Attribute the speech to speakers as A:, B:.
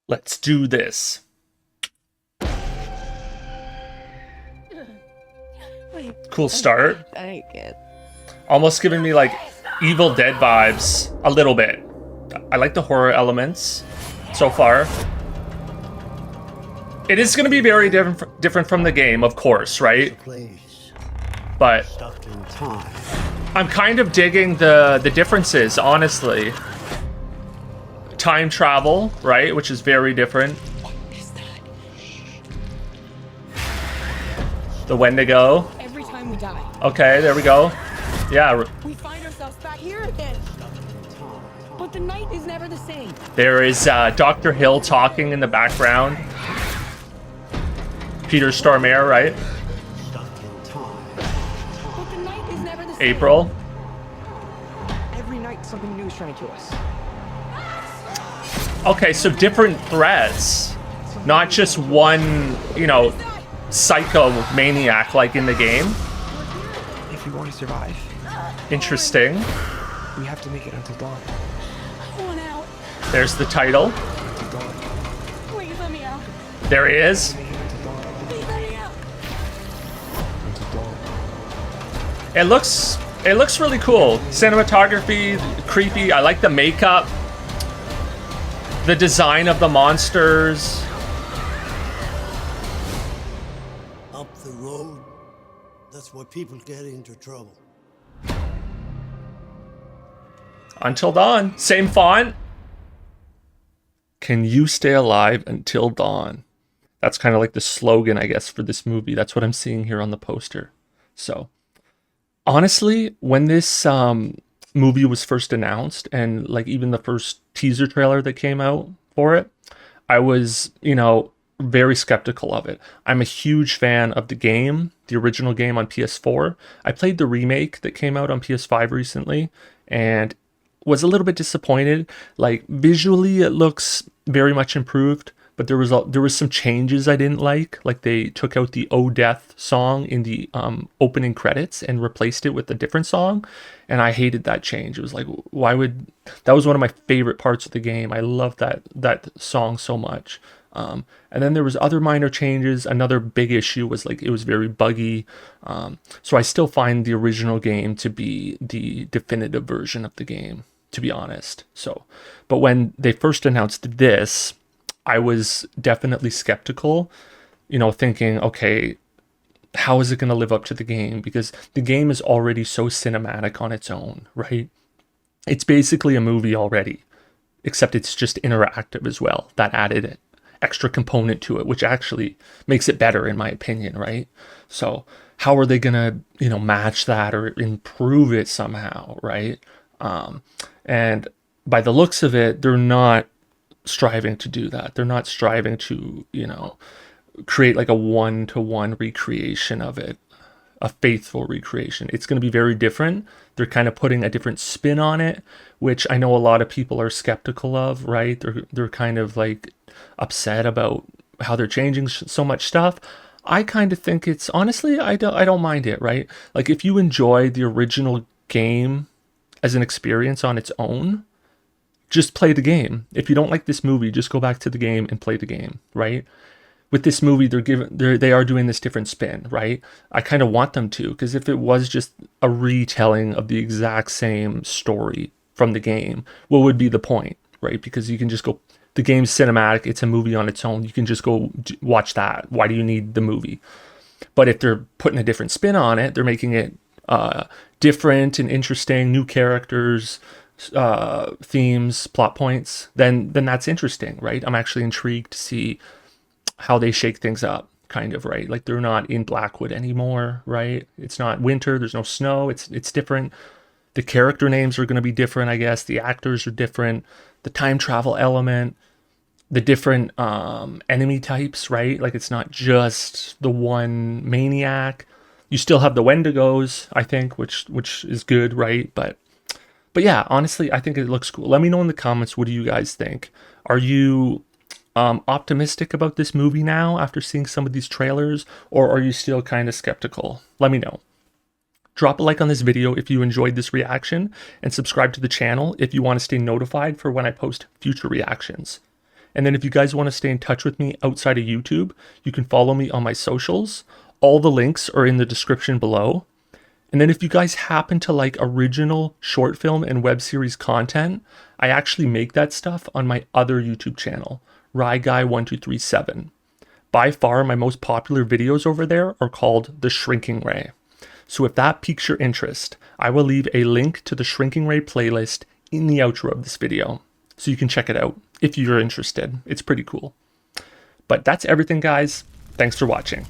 A: Let's do this. Cool start.
B: I get.
A: Almost giving me like Evil Dead vibes a little bit. I like the horror elements so far. It is going to be very different from the game, of course, right? But I'm kind of digging the differences, honestly. Time travel, right, which is very different.
B: What is that?
A: The Wendigo.
B: Every time we die,
A: Okay, there we go. Yeah,
B: we find ourselves back here again. But the night is never the same.
A: there is Dr. Hill talking in the background. Peter Stormare, right?
B: But the night is never the same.
A: April.
B: Every night something new is trying to kill us.
A: Okay, so different threats. Not just one, you know, psycho maniac like in the game.
C: If we want to survive,
A: Interesting.
C: we have to make it until dawn.
B: I want out.
A: There's the title.
C: Until dawn.
B: Please let me out.
A: There he is.
C: Make it until dawn.
B: Please let me out.
C: Until dawn.
A: It looks really cool. Cinematography, creepy. I like the makeup. The design of the monsters.
D: Up the road. That's why people get into trouble.
A: Until dawn. Same font. Can you stay alive until dawn? That's kind of like the slogan, I guess, for this movie. That's what I'm seeing here on the poster. So, honestly, when this movie was first announced, and like even the first teaser trailer that came out for it, I was, very skeptical of it. I'm a huge fan of the game, the original game on PS4. I played the remake that came out on PS5 recently and was a little bit disappointed. Like visually it looks very much improved, but there was some changes I didn't like. Like they took out the "Oh Death" song in the opening credits and replaced it with a different song, and I hated that change. It was like, why would that was one of my favorite parts of the game. I loved that song so much. And then there was other minor changes. Another big issue was like it was very buggy. So I still find the original game to be the definitive version of the game, to be honest. So, but when they first announced this, I was definitely skeptical, thinking, okay, how is it going to live up to the game? Because the game is already so cinematic on its own, right? It's basically a movie already, except it's just interactive as well. That added extra component to it, which actually makes it better in my opinion, right? So how are they going to, match that or improve it somehow, right? And by the looks of it, they're not striving to do that. They're not striving to, create like a one-to-one recreation of it, a faithful recreation. It's going to be very different. They're kind of putting a different spin on it, which I know a lot of people are skeptical of, right? They're kind of like upset about how they're changing so much stuff. I kind of think it's honestly, I don't mind it, right? Like if you enjoy the original game as an experience on its own, just play the game. If you don't like this movie, just go back to the game and play the game, right? With this movie, they are doing this different spin, right? I kind of want them to, because if it was just a retelling of the exact same story from the game, what would be the point, right? Because you can just go, the game's cinematic, it's a movie on its own, you can just go watch that. Why do you need the movie? But if they're putting a different spin on it, they're making it different and interesting, new characters, themes, plot points, then that's interesting, right? I'm actually intrigued to see how they shake things up, kind of, right? Like they're not in Blackwood anymore, right? It's not winter, there's no snow, it's different. The character names are going to be different, I guess. The actors are different. The time travel element, the different enemy types, right? Like it's not just the one maniac. You still have the Wendigos, I think, which is good, right? But yeah, honestly, I think it looks cool. Let me know in the comments, what do you guys think? Are you optimistic about this movie now after seeing some of these trailers, or are you still kind of skeptical? Let me know. Drop a like on this video if you enjoyed this reaction, and subscribe to the channel if you want to stay notified for when I post future reactions. And then if you guys want to stay in touch with me outside of YouTube, you can follow me on my socials. All the links are in the description below. And then if you guys happen to like original short film and web series content, I actually make that stuff on my other YouTube channel, RyeGuy1237. By far, my most popular videos over there are called The Shrinking Ray. So if that piques your interest, I will leave a link to the Shrinking Ray playlist in the outro of this video, so you can check it out if you're interested. It's pretty cool. But that's everything, guys. Thanks for watching.